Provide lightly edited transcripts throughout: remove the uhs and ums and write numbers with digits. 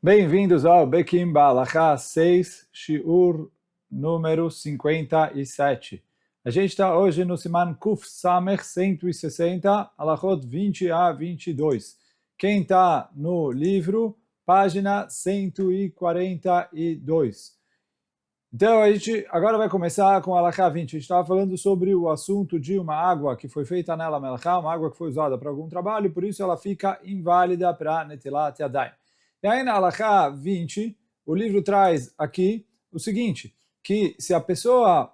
Bem-vindos ao Bekim Balacha 6, Shiur número 57. A gente está hoje no Siman Kuf Samech 160, Alachot 20 a 22. Quem está no livro, página 142. Então, a gente agora vai começar com a Alachá 20. A gente estava falando sobre o assunto de uma água que foi feita nela melachá, uma água que foi usada para algum trabalho, por isso ela fica inválida para Netilat Yadayim. E aí na Alachá 20, o livro traz aqui o seguinte, que se a pessoa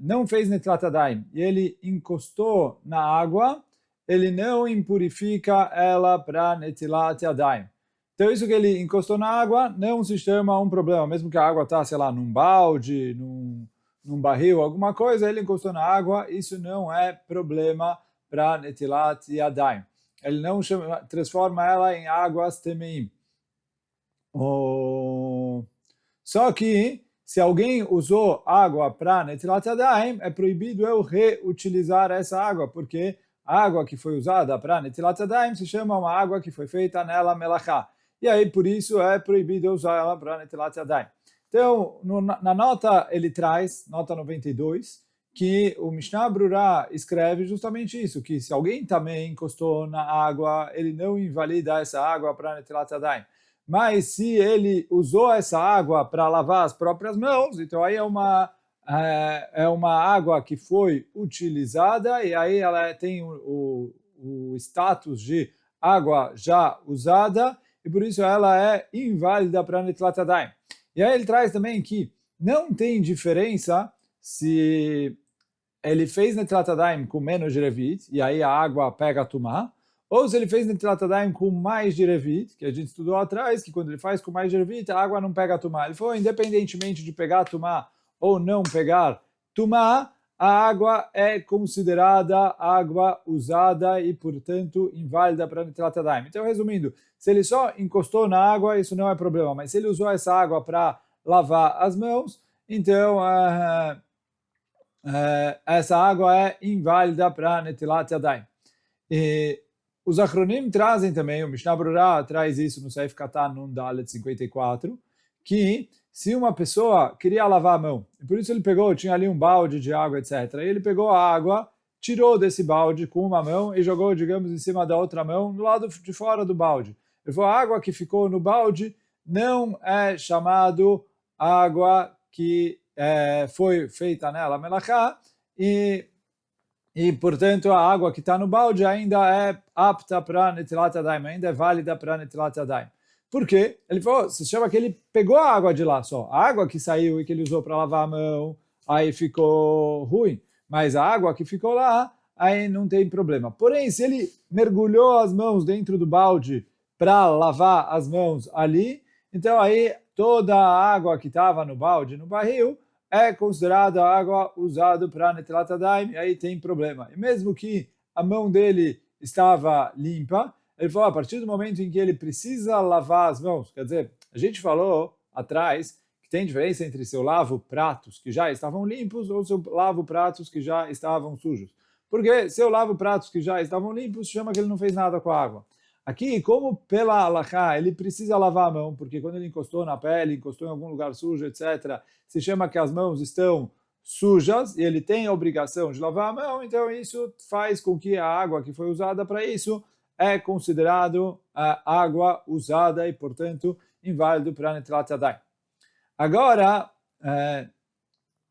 não fez Netilat Yadayim e ele encostou na água, ele não impurifica ela para Netilat Yadayim. Então, isso que ele encostou na água não se chama um problema. Mesmo que a água está, sei lá, num balde, num barril, alguma coisa, ele encostou na água, isso não é problema para Netilat Yadayim. Ele não transforma ela em águas temeim. Só que, se alguém usou água para Netilat Yadayim, é proibido eu reutilizar essa água, porque a água que foi usada para Netilat Yadayim se chama uma água que foi feita nela melachá. E aí, por isso, é proibido usar ela para Netilat Yadayim. Então, na nota, ele traz, nota 92, que o Mishnah Brura escreve justamente isso, que se alguém também encostou na água, ele não invalida essa água para Netilat Yadayim. Mas se ele usou essa água para lavar as próprias mãos, então aí é uma água que foi utilizada e aí ela tem o status de água já usada, e por isso ela é inválida para Netilat Yadayim. E aí ele traz também que não tem diferença se ele fez Netilat Yadayim com menos de Revit, e aí a água pega a tumá, ou se ele fez Netilat Yadayim com mais de Revit, que a gente estudou atrás, que quando ele faz com mais de Revit, a água não pega a tumá. Ele falou, independentemente de pegar a tumá ou não pegar tumá, a água é considerada água usada e, portanto, inválida para Netilat Yadayim. Então, resumindo, se ele só encostou na água, isso não é problema. Mas se ele usou essa água para lavar as mãos, então essa água é inválida para Netilat Yadayim. E os Achronim trazem também, o Mishnah Brura traz isso no Seif Katan Nun Dalet 54, que se uma pessoa queria lavar a mão, e por isso ele pegou, tinha ali um balde de água, etc. E ele pegou a água, tirou desse balde com uma mão e jogou, digamos, em cima da outra mão, do lado de fora do balde. Ele falou, a água que ficou no balde não é chamado água que foi feita nela melachá, e, portanto, a água que está no balde ainda é apta para Netilat Yadayim, ainda é válida para Netilat Yadayim. Por quê? Ele falou, se chama que ele pegou a água de lá só. A água que saiu e que ele usou para lavar a mão, aí ficou ruim. Mas a água que ficou lá, aí não tem problema. Porém, se ele mergulhou as mãos dentro do balde para lavar as mãos ali, então aí toda a água que estava no balde, no barril, é considerada água usada para Netilat Yadayim, e aí tem problema. E mesmo que a mão dele estava limpa, ele falou, a partir do momento em que ele precisa lavar as mãos, quer dizer, a gente falou atrás que tem diferença entre se eu lavo pratos que já estavam limpos ou se eu lavo pratos que já estavam sujos. Porque se eu lavo pratos que já estavam limpos, chama que ele não fez nada com a água. Aqui, como pela halachá, ele precisa lavar a mão, porque quando ele encostou na pele, encostou em algum lugar sujo, etc., se chama que as mãos estão sujas e ele tem a obrigação de lavar a mão, então isso faz com que a água que foi usada para isso é considerado a água usada e, portanto, inválido para Netilat Yadayim. Agora,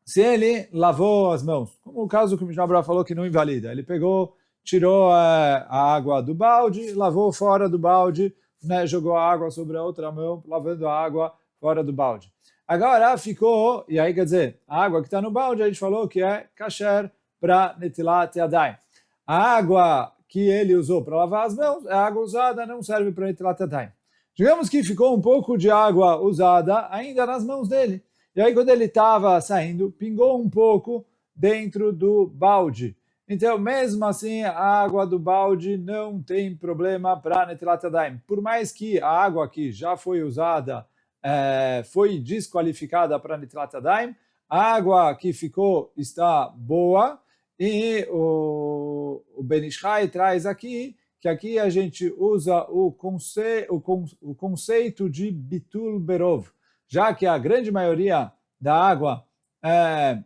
se ele lavou as mãos, como o caso que o Mishnah Brura falou que não invalida, ele pegou, tirou a água do balde, lavou fora do balde, né, jogou a água sobre a outra mão, lavando a água fora do balde. Agora ficou, e aí quer dizer, a água que está no balde, a gente falou que é kasher para Netilat Yadayim. A água que ele usou para lavar as mãos, é água usada, não serve para Netilat Yadayim. Digamos que ficou um pouco de água usada ainda nas mãos dele. E aí quando ele estava saindo, pingou um pouco dentro do balde. Então, mesmo assim, a água do balde não tem problema para Netilat Yadayim. Por mais que a água que já foi usada foi desqualificada para Netilat Yadayim, a água que ficou está boa, e o Ben Ish Chai traz aqui que aqui a gente usa o conceito de bitul berov, já que a grande maioria da água é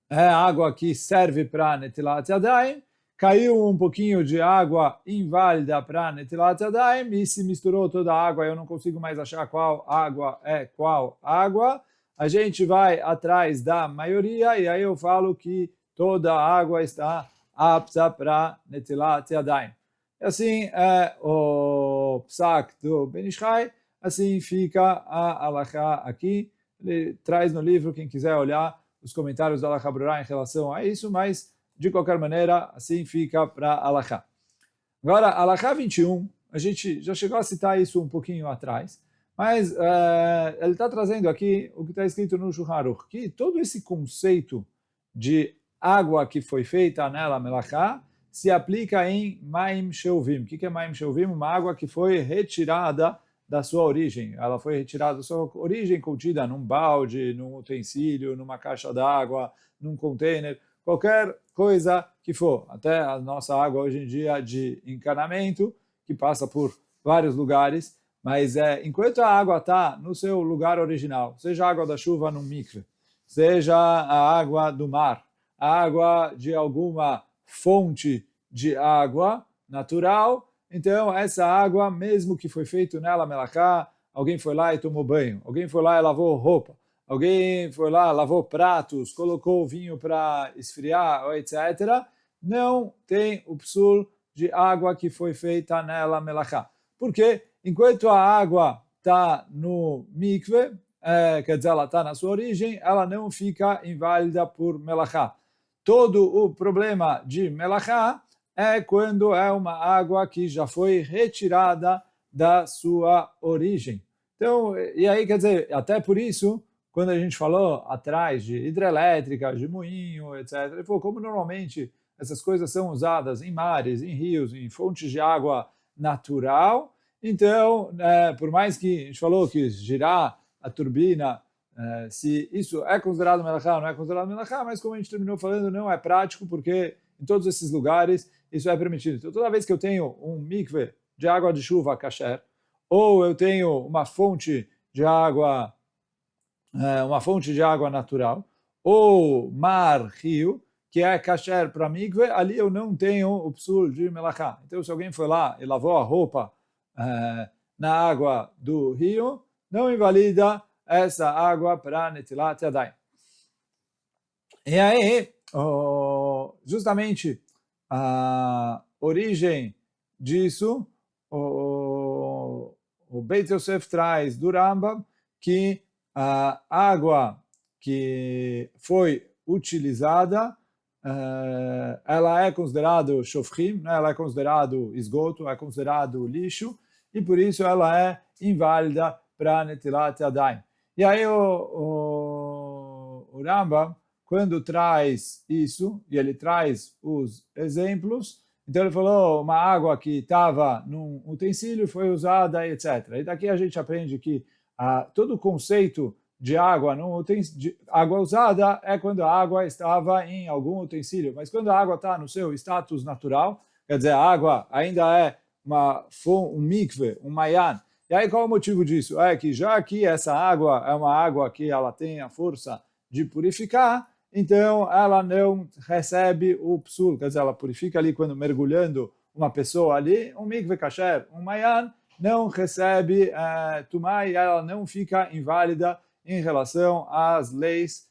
água que serve para netilat yadayim, caiu um pouquinho de água inválida para netilat yadayim e se misturou toda a água, eu não consigo mais achar qual água é qual água, a gente vai atrás da maioria e aí eu falo que toda a água está apta para netilat yadayim. Assim é o psak do Ben Ish Chai, assim fica a halakha aqui. Ele traz no livro, quem quiser olhar, os comentários da Halakha Brura em relação a isso, mas, de qualquer maneira, assim fica para a Halakha. Agora, a Halakha 21, a gente já chegou a citar isso um pouquinho atrás, mas ele está trazendo aqui o que está escrito no Shulchan Aruch, que todo esse conceito de água que foi feita nela, melachá, se aplica em Maim Sheuvim. O que é Maim Sheuvim? Uma água que foi retirada da sua origem. Ela foi retirada da sua origem, contida num balde, num utensílio, numa caixa d'água, num container, qualquer coisa que for. Até a nossa água hoje em dia de encanamento, que passa por vários lugares, mas enquanto a água está no seu lugar original, seja a água da chuva num mikve, seja a água do mar, a água de alguma fonte de água natural, então essa água, mesmo que foi feito nela melachá, alguém foi lá e tomou banho, alguém foi lá e lavou roupa, alguém foi lá, lavou pratos, colocou vinho para esfriar, etc., não tem o psul de água que foi feita nela melachá. Porque enquanto a água está no mikve, quer dizer, ela está na sua origem, ela não fica inválida por melachá. Todo o problema de melachá é quando é uma água que já foi retirada da sua origem. Então, e aí, quer dizer, até por isso, quando a gente falou atrás de hidrelétrica, de moinho, etc., ele falou, como normalmente essas coisas são usadas em mares, em rios, em fontes de água natural, então, por mais que a gente falou que girar a turbina, se isso é considerado melachá ou não é considerado melachá, mas como a gente terminou falando, não é prático, porque em todos esses lugares isso é permitido. Então, toda vez que eu tenho um mikve de água de chuva kasher, ou eu tenho uma fonte de água natural, ou mar, rio, que é kasher para mikve, ali eu não tenho o psul de melachá. Então, se alguém foi lá e lavou a roupa na água do rio, não invalida essa água para netilat yadayim. E aí, justamente a origem disso, o Beit Yosef traz do Rambam que a água que foi utilizada, ela é considerada shofrim, né? Ela é considerada esgoto, é considerado lixo, e por isso ela é inválida para netilat yadayim. E aí o Rambam, quando traz isso, e ele traz os exemplos, então ele falou uma água que estava num utensílio, foi usada, etc. E daqui a gente aprende que todo o conceito de água, de água usada é quando a água estava em algum utensílio, mas quando a água está no seu status natural, quer dizer, a água ainda é um mikve, um mayan. E aí qual é o motivo disso? É que já que essa água é uma água que ela tem a força de purificar, então ela não recebe o psul, quer dizer, ela purifica ali quando mergulhando uma pessoa ali, um mikve kasher, um mayan, não recebe tumá e ela não fica inválida em relação às leis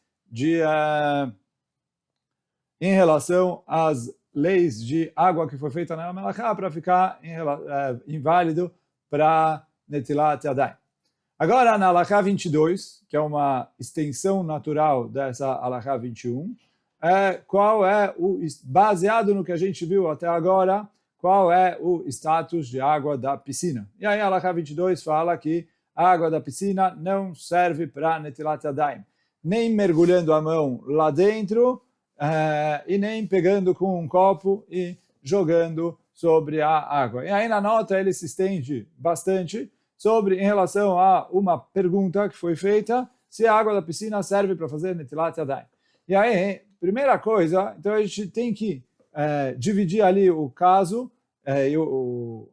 de água que foi feita na melachá para ficar inválido para netilat yadayim. Agora, na Halakha 22, que é uma extensão natural dessa Halakha 21, baseado no que a gente viu até agora, qual é o status de água da piscina. E aí a Halakha 22 fala que a água da piscina não serve para netilat yadayim, nem mergulhando a mão lá dentro e nem pegando com um copo e jogando sobre a água. E aí na nota ele se estende bastante em relação a uma pergunta que foi feita, se a água da piscina serve para fazer netilat yadayim. E aí, primeira coisa, então a gente tem que dividir ali o caso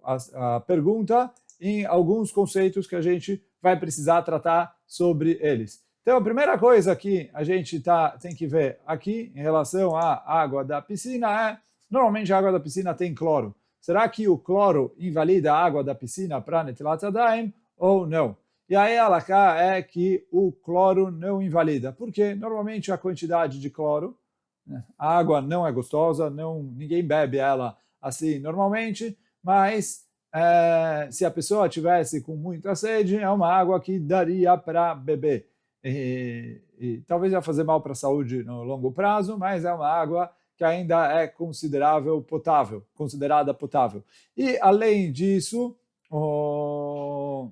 a pergunta em alguns conceitos que a gente vai precisar tratar sobre eles. Então, a primeira coisa que a gente tem que ver aqui em relação à água da piscina é, normalmente a água da piscina tem cloro. Será que o cloro invalida a água da piscina para Netilat Yadayim ou não? E aí a halakha é que o cloro não invalida, porque normalmente a quantidade de cloro, né, a água não é gostosa, ninguém bebe ela assim normalmente, mas se a pessoa tivesse com muita sede, é uma água que daria para beber. E talvez vai fazer mal para a saúde no longo prazo, mas é uma água que ainda é considerada potável. E além disso, o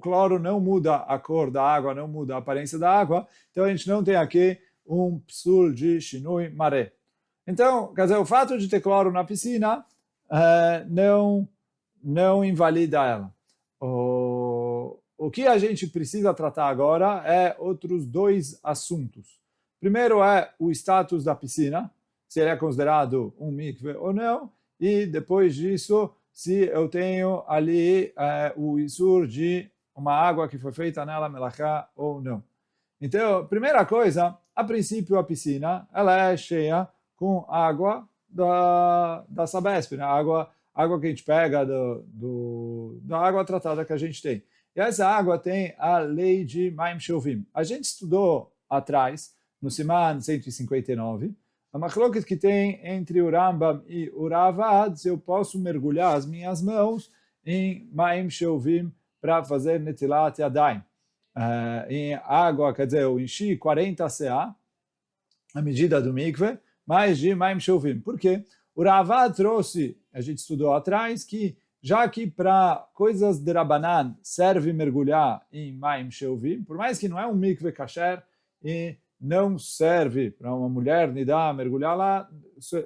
cloro não muda a cor da água, não muda a aparência da água, então a gente não tem aqui um psul de shinui maré. Então, quer dizer, o fato de ter cloro na piscina não invalida ela. O que a gente precisa tratar agora é outros dois assuntos. Primeiro é o status da piscina, se ele é considerado um mikve ou não, e depois disso, se eu tenho ali o isur de uma água que foi feita nela melachá ou não. Então, primeira coisa, a princípio a piscina ela é cheia com água da Sabesp, né? água que a gente pega da água tratada que a gente tem. E essa água tem a lei de Maim Shovim. A gente estudou atrás, no Siman 159, a machloket que tem entre o Rambam e o Ravad, se eu posso mergulhar as minhas mãos em Maim Shovim para fazer Netilat Yadayim. Em água, quer dizer, eu enchi 40 CA, a medida do mikve, mais de Maim Shovim. Por quê? O Ravad trouxe, a gente estudou atrás, que já que para coisas de Rabanan serve mergulhar em Maim Shovim, por mais que não é um mikve kasher e não serve para uma mulher nidá mergulhar lá,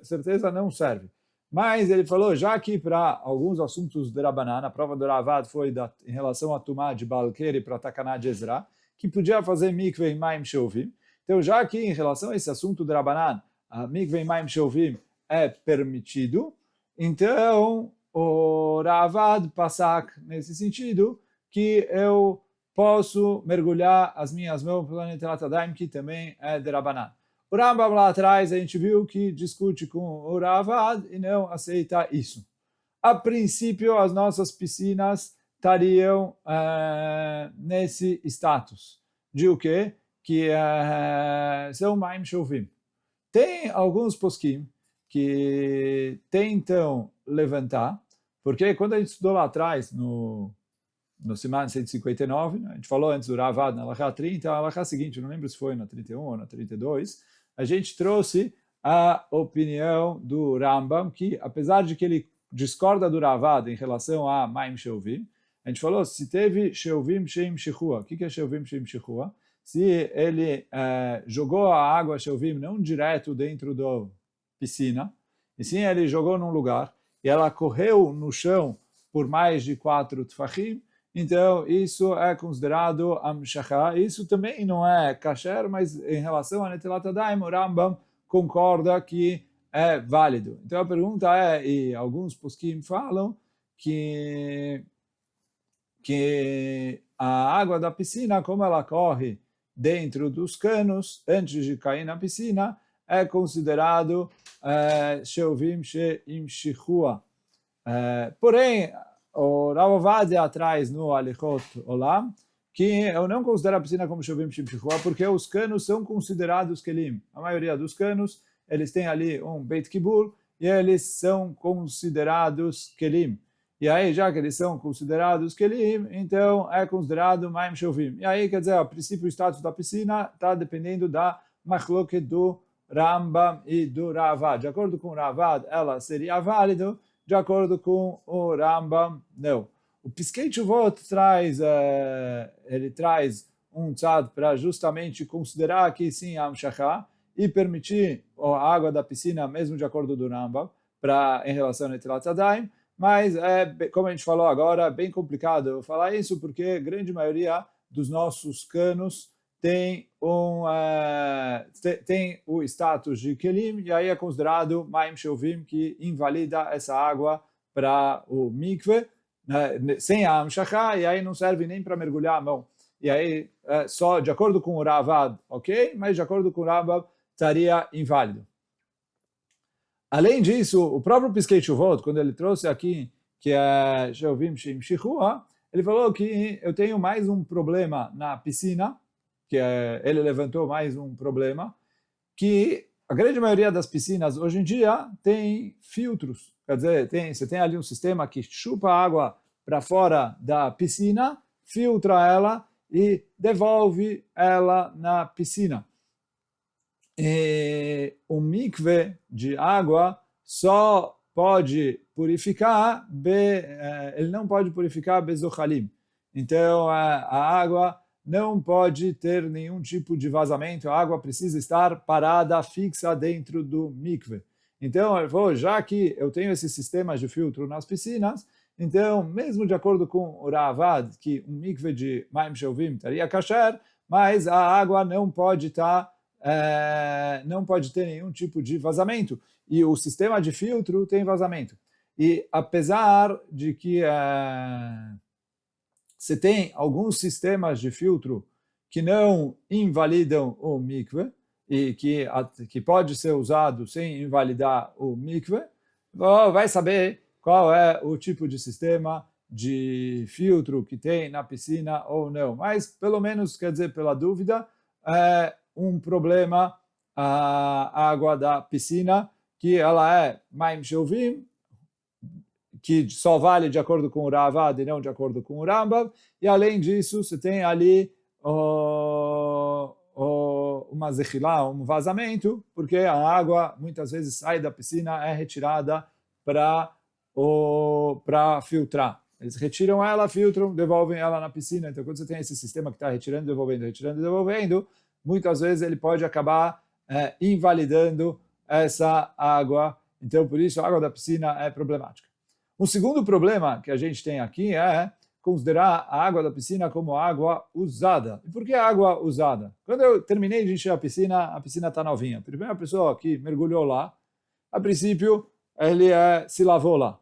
certeza não serve. Mas ele falou, já que para alguns assuntos de Rabanan, a prova do Ravad foi em relação a Tumá de Balkeri para Takaná de Ezra, que podia fazer mikve em Maim Shovim. Então, já que em relação a esse assunto de Rabanan, a mikve em Maim Shovim é permitido, então o Ravad Passak nesse sentido que eu posso mergulhar as minhas mãos pelo Netilat Yadayim, que também é de Rabanan. O Rambam lá atrás a gente viu que discute com o Ravad e não aceita isso. A princípio, as nossas piscinas estariam nesse status de o quê? Que são Maim Shovim. Tem alguns poskim que tentam levantar, porque quando a gente estudou lá atrás, no Siman 159, né, a gente falou antes do Ravad na Halakha 30, a Halakha seguinte, não lembro se foi na 31 ou na 32, a gente trouxe a opinião do Rambam, que apesar de que ele discorda do Ravad em relação a Maim Shovim, a gente falou, se teve Shovim Sheim Shechua, o que é Shovim Sheim Shechua? Se ele jogou a água Shovim não direto dentro da piscina, e sim ele jogou num lugar, e ela correu no chão por mais de 4 tfachim, então isso é considerado amshachá. Isso também não é kasher, mas em relação a Netilat Yadayim, o Rambam concorda que é válido. Então a pergunta é, e alguns poskim falam que a água da piscina, como ela corre dentro dos canos, antes de cair na piscina, é considerado Shovim Sheim Shechua. Porém, o Rav Ovadia atrás no Alichot Olam, que eu não considero a piscina como Shovim Sheim Shechua, porque os canos são considerados kelim. A maioria dos canos, eles têm ali um Beit Kibul, e eles são considerados kelim. E aí, já que eles são considerados kelim, então é considerado Maim Shovim. E aí, quer dizer, a princípio, o status da piscina está dependendo da machloket do Rambam e do Ravad. De acordo com o Ravad, ela seria válida, de acordo com o Rambam, não. O Piskei Teshuvot ele traz um tzad para justamente considerar que sim, Amshachá, e permitir a água da piscina, mesmo de acordo do Rambam, em relação a Netilat Yadayim, mas, como a gente falou agora, é bem complicado eu falar isso, porque a grande maioria dos nossos canos tem o status de kelim, e aí é considerado maim shelvim, que invalida essa água para o mikve, né, sem a amshachá, e aí não serve nem para mergulhar a mão. E aí, só de acordo com o Ravad, ok, mas de acordo com o Rambam, estaria inválido. Além disso, o próprio Piskei Teshuvot, quando ele trouxe aqui, que é Shelvim Shim Shichua, ele falou que eu tenho mais um problema na piscina, ele levantou mais um problema, que a grande maioria das piscinas hoje em dia tem filtros. Quer dizer, você tem ali um sistema que chupa a água para fora da piscina, filtra ela e devolve ela na piscina. E o mikve de água só pode purificar, ele não pode purificar bezochalim. Então, a água não pode ter nenhum tipo de vazamento, a água precisa estar parada, fixa dentro do mikve. Então, ele falou, já que eu tenho esses sistemas de filtro nas piscinas, então, mesmo de acordo com o Ravad, que um mikve de Maim Shelvim estaria kasher, mas a água não pode não pode ter nenhum tipo de vazamento. E o sistema de filtro tem vazamento. E apesar de que você tem alguns sistemas de filtro que não invalidam o mikve, e que pode ser usado sem invalidar o mikve, vai saber qual é o tipo de sistema de filtro que tem na piscina ou não. Mas, pelo menos, quer dizer, pela dúvida, é um problema a água da piscina, que ela é Maim Shelvim, que só vale de acordo com o Ravad e não de acordo com o Rambam, e além disso, você tem ali uma zechilá, um vazamento, porque a água muitas vezes sai da piscina, é retirada para filtrar. Eles retiram ela, filtram, devolvem ela na piscina. Então, quando você tem esse sistema que está retirando, devolvendo, muitas vezes ele pode acabar invalidando essa água. Então, por isso, a água da piscina é problemática. Um segundo problema que a gente tem aqui é considerar a água da piscina como água usada. E por que água usada? Quando eu terminei de encher a piscina está novinha. A primeira pessoa que mergulhou lá, a princípio, ele se lavou lá.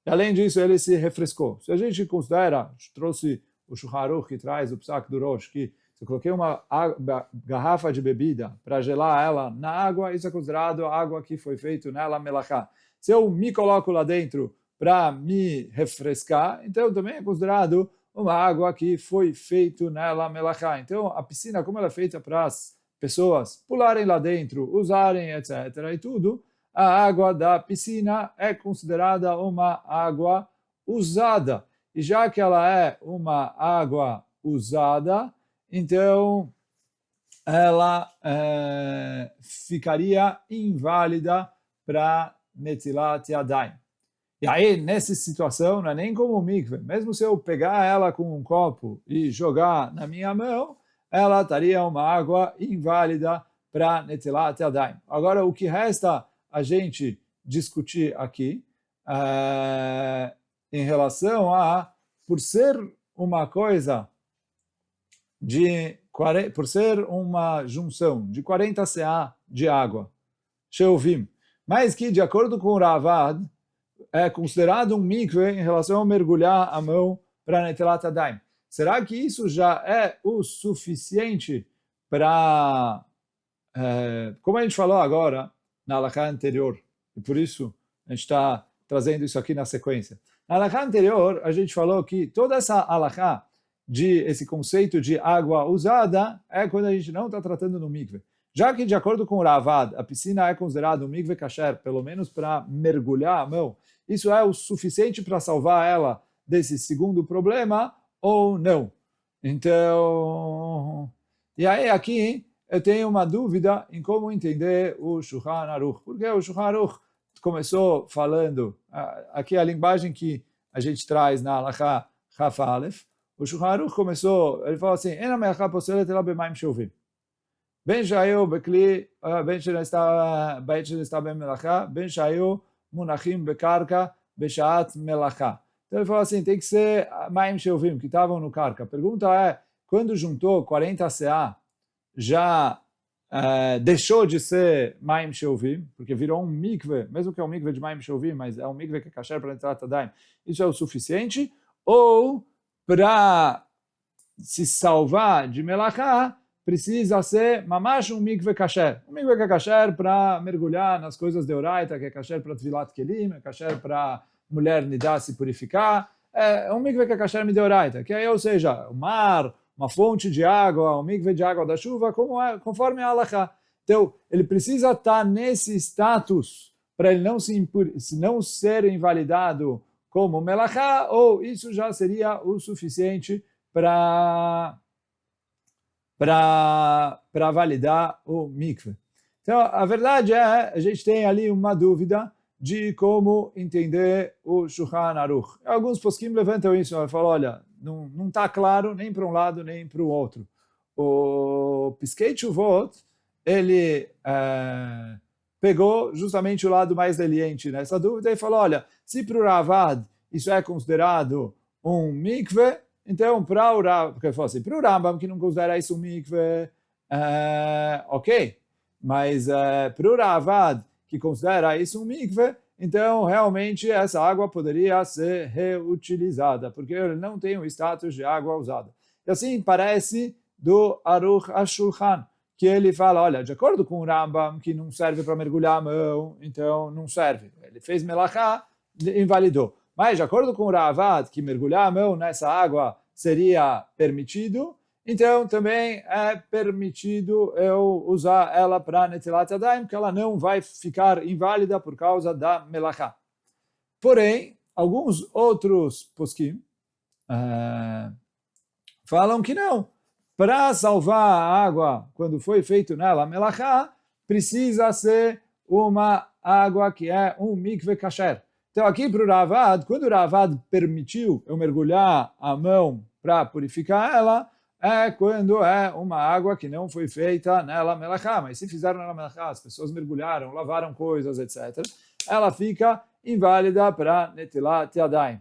E, além disso, ele se refrescou. Se a gente considera, trouxe o Shulchan Aruch que traz o Psak do Rosh, que se eu coloquei uma garrafa de bebida para gelar ela na água, isso é considerado água que foi feito nela melachá. Se eu me coloco lá dentro para me refrescar, então também é considerado uma água que foi feito nela melachá. Então a piscina, como ela é feita para as pessoas pularem lá dentro, usarem, etc. e tudo, a água da piscina é considerada uma água usada. E já que ela é uma água usada, então ela ficaria inválida para Netilat Yadayim. E aí, nessa situação, não é nem como o mikve. Mesmo se eu pegar ela com um copo e jogar na minha mão, ela estaria uma água inválida para Netilat Yadayim. Agora, o que resta a gente discutir aqui em relação a, por ser uma coisa por ser uma junção de 40 CA de água, Sheuvim, mas que, de acordo com o Ravad, é considerado um mikve em relação a mergulhar a mão para Netilat Yadayim. Será que isso já é o suficiente para, como a gente falou agora, na halakha anterior, e por isso a gente está trazendo isso aqui na sequência. Na halakha anterior, a gente falou que toda essa halakha, esse conceito de água usada, é quando a gente não está tratando no mikve. Já que, de acordo com o Ravad, a piscina é considerada um mikve kasher, pelo menos para mergulhar a mão, isso é o suficiente para salvar ela desse segundo problema ou não? Então, e aí aqui eu tenho uma dúvida em como entender o Shulchan Aruch. Porque o Shulchan Aruch começou falando, aqui a linguagem que a gente traz na halakha Chaf Aleph, o Shulchan Aruch começou, ele falou assim, "Ena me'acha poselet ela b'maim shelvim. Ben shayu bekli, ben shenesta ben melacha, ben shayu munachim bekarka beshat melacha." Então ele falou assim, tem que ser maim shelvim, que estavam no karka. A pergunta é, quando juntou 40 CA já deixou de ser Maim Sheuvim, porque virou um mikve, mesmo que é um mikve de Maim Sheuvim, mas é um mikve que é kasher para Netilat Yadayim, isso é o suficiente, ou para se salvar de melachá, precisa ser mamash um mikve kasher. Um mikve que é kasher para mergulhar nas coisas de oraita, que é kasher para tvilat kelim, é kasher para mulher nidá se purificar, é um mikve que é kasher mideoraita, que é, ou seja, o mar, uma fonte de água, um mikve de água da chuva, conforme a halachá. Então, ele precisa estar nesse status para ele não ser invalidado como melachá, ou isso já seria o suficiente para validar o mikve. Então, a verdade é, a gente tem ali uma dúvida de como entender o Shulchan Aruch. Alguns poskim levantam isso e falam, olha, não está claro nem para um lado nem para o outro. O Piskei Teshuvot, ele pegou justamente o lado mais leniente nessa dúvida e falou, olha, se para o Ravad isso é considerado um mikve, então para o Rambam, que não considera isso um mikve, ok, mas para o Ravad, que considera isso um mikve, então realmente essa água poderia ser reutilizada, porque ele não tem o status de água usada. E assim parece do Aruch HaShulchan, que ele fala, olha, de acordo com o Rambam, que não serve para mergulhar a mão, então não serve. Ele fez melachá, invalidou. Mas de acordo com o Ravad, que mergulhar a mão nessa água seria permitido, então também é permitido eu usar ela para Netilat Yadayim, porque ela não vai ficar inválida por causa da melachá. Porém, alguns outros poskim falam que não. Para salvar a água, quando foi feito nela a melachá, precisa ser uma água que é um mikve kasher. Então aqui para o Ravad, quando o Ravad permitiu eu mergulhar a mão para purificar ela, é quando é uma água que não foi feita nela melachá. Mas se fizeram nela melachá, as pessoas mergulharam, lavaram coisas, etc., ela fica inválida para Netilat Yadayim.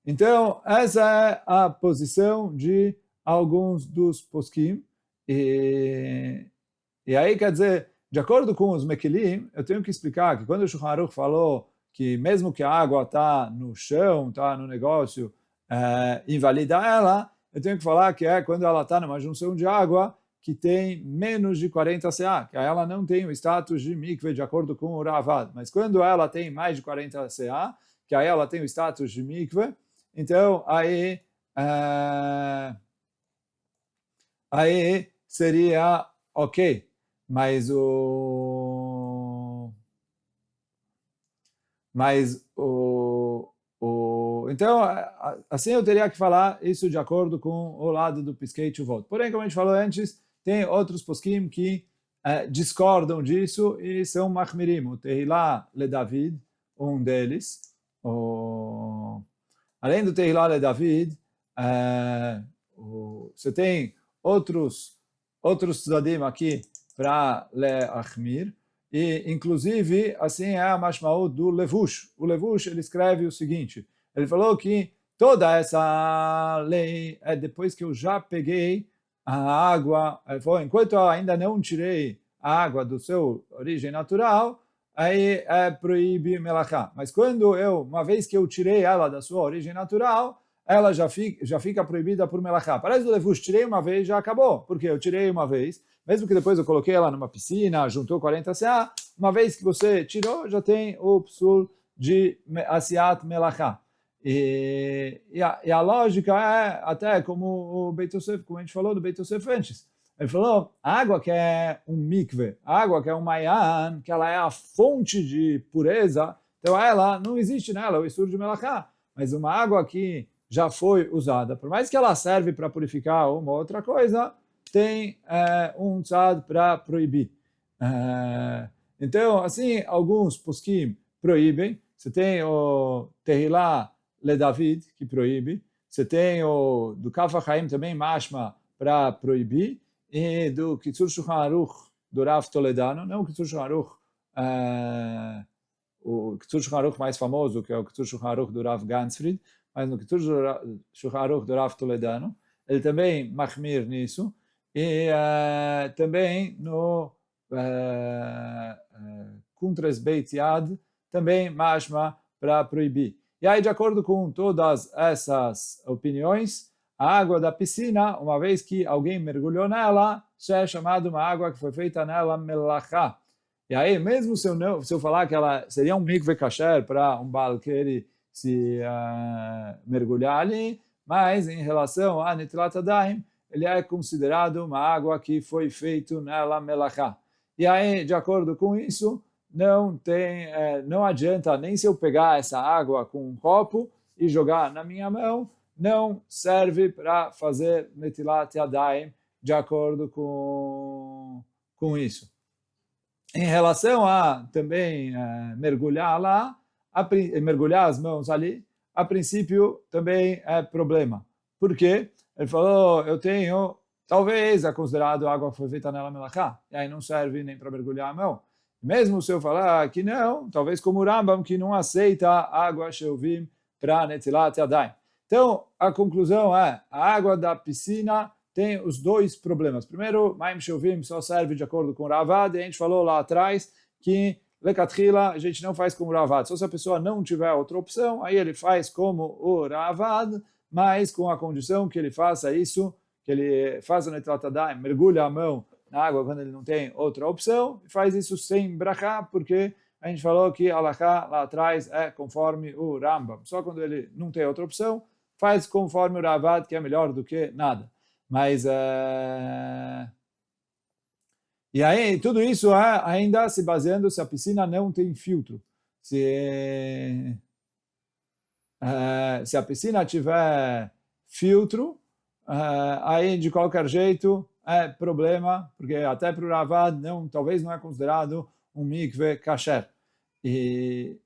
Então, essa é a posição de alguns dos poskim. E aí, quer dizer, de acordo com os Mekilim, eu tenho que explicar que quando o Shulchan Aruch falou que mesmo que a água está no chão, está no negócio, invalida ela, eu tenho que falar que é quando ela está numa junção de água que tem menos de 40 CA, que aí ela não tem o status de mikve de acordo com o Ravad. Mas quando ela tem mais de 40 CA, que aí ela tem o status de mikve, então aí seria ok. Mas então, assim eu teria que falar isso de acordo com o lado do Piskei Teshuvot. Porém, como a gente falou antes, tem outros poskim que discordam disso e são machmirim. O Tehillah le David, um deles. Além do Tehillah le David, você tem outros tzadim aqui para le Achmir. E, inclusive, assim é a mashmaut do Levush. O Levush, ele escreve o seguinte, ele falou que toda essa lei é depois que eu já peguei a água, ele falou, enquanto eu ainda não tirei a água do seu origem natural, aí é proíbe melachá. Mas quando uma vez que eu tirei ela da sua origem natural, ela já fica proibida por melachá. Parece do Levush, tirei uma vez, já acabou, porque eu tirei uma vez, mesmo que depois eu coloquei ela numa piscina, juntou 40 CA, uma vez que você tirou, já tem o psul de asiat melachá. E a lógica é até como o Beit Yosef, como a gente falou do Beit Yosef antes. Ele falou, a água que é um mikve, a água que é um mayan, que ela é a fonte de pureza, então ela não existe nela, o isur de melachá. Mas uma água que já foi usada, por mais que ela serve para purificar uma outra coisa, tem um tzad para proibir. Então, assim, alguns poskim proíbem. Você tem o Tehillah le David, que proíbe. Você tem o do Kaf HaChaim também, Mashma, para proibir. E do Kitzur Shulchan Aruch, do Rav Toledano, não o Kitzur Shulchan Aruch, o Kitzur Shulchan Aruch mais famoso, que é o Kitzur Shulchan Aruch do Rav Ganzfried, mas no Kitzur Shulchan Aruch do Rav Toledano, ele também mahmir nisso, e também no Kuntres Beit Yad, também mashma para proibir. E aí, de acordo com todas essas opiniões, a água da piscina, uma vez que alguém mergulhou nela, já é chamada uma água que foi feita nela melachá. E aí, mesmo se eu falar que ela seria um mikve kasher para um baal querer se mergulhar ali, mas em relação a netilat yadayim, ele é considerado uma água que foi feita nela melachá. E aí, de acordo com isso, não adianta nem se eu pegar essa água com um copo e jogar na minha mão, não serve para fazer netilat yadayim de acordo com isso. Em relação a também mergulhar lá, mergulhar as mãos ali, a princípio também é problema. Por quê? Ele falou, talvez é considerado água que foi feita nela melachá, e aí não serve nem para mergulhar a mão. Mesmo se eu falar que não, talvez como o Rambam, que não aceita água sheuvim para netilat yadayim. Então, a conclusão é, a água da piscina tem os dois problemas. Primeiro, Maim Sheuvim só serve de acordo com o Ravad, e a gente falou lá atrás que Lekatchila a gente não faz como o Ravad. Só se a pessoa não tiver outra opção, aí ele faz como o Ravad, mas com a condição que ele faça isso, que ele faça no Netilat Yadayim, mergulha a mão na água quando ele não tem outra opção, e faz isso sem brachá, porque a gente falou que a halakha lá atrás é conforme o Rambam. Só quando ele não tem outra opção, faz conforme o Ravad, que é melhor do que nada. Mas, e aí, tudo isso ainda se baseando se a piscina não tem filtro. Se a piscina tiver filtro, aí de qualquer jeito é problema, porque até para o Ravad talvez não é considerado um mikve kasher. E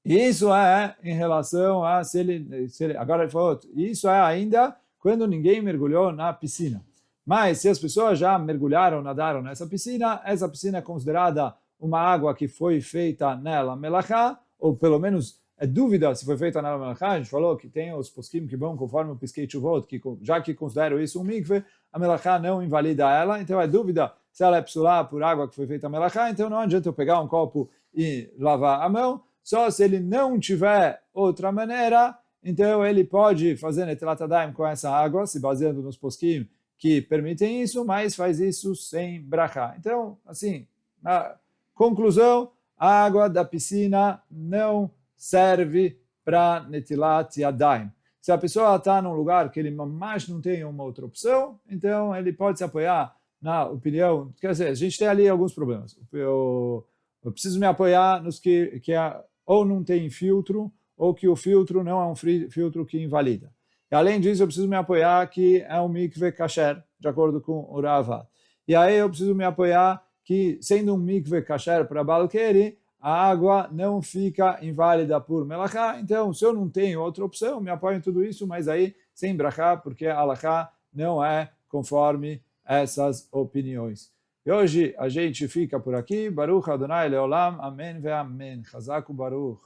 isso é em relação a se ele agora ele falou, isso é ainda quando ninguém mergulhou na piscina. Mas se as pessoas já mergulharam, nadaram nessa piscina, essa piscina é considerada uma água que foi feita nela melachá, ou pelo menos é dúvida se foi feita nela melachá. A gente falou que tem os poskim que vão conforme o Piskei Teshuvot, que já que consideram isso um mikve, a melachá não invalida ela, então é dúvida se ela é psulá por água que foi feita melachá, então não adianta eu pegar um copo e lavar a mão, só se ele não tiver outra maneira, então ele pode fazer netilat yadayim com essa água, se baseando nos poskim que permitem isso, mas faz isso sem brachá. Então, assim, na conclusão, a água da piscina não serve para netilat yadayim. Se a pessoa está num lugar que ele mais não tem uma outra opção, então ele pode se apoiar na opinião. Quer dizer, a gente tem ali alguns problemas. Eu preciso me apoiar nos que ou não tem filtro, ou que o filtro não é um filtro que invalida. E, além disso, eu preciso me apoiar que é um mikve kasher, de acordo com o Ravad. E aí eu preciso me apoiar que, sendo um mikve kasher para balqueri, a água não fica inválida por melachá. Então, se eu não tenho outra opção, me apoio em tudo isso, mas aí sem brachá, porque a halakha não é conforme essas opiniões. E hoje a gente fica por aqui. Baruch Adonai Leolam. Amém ve Amém. Chazak Baruch.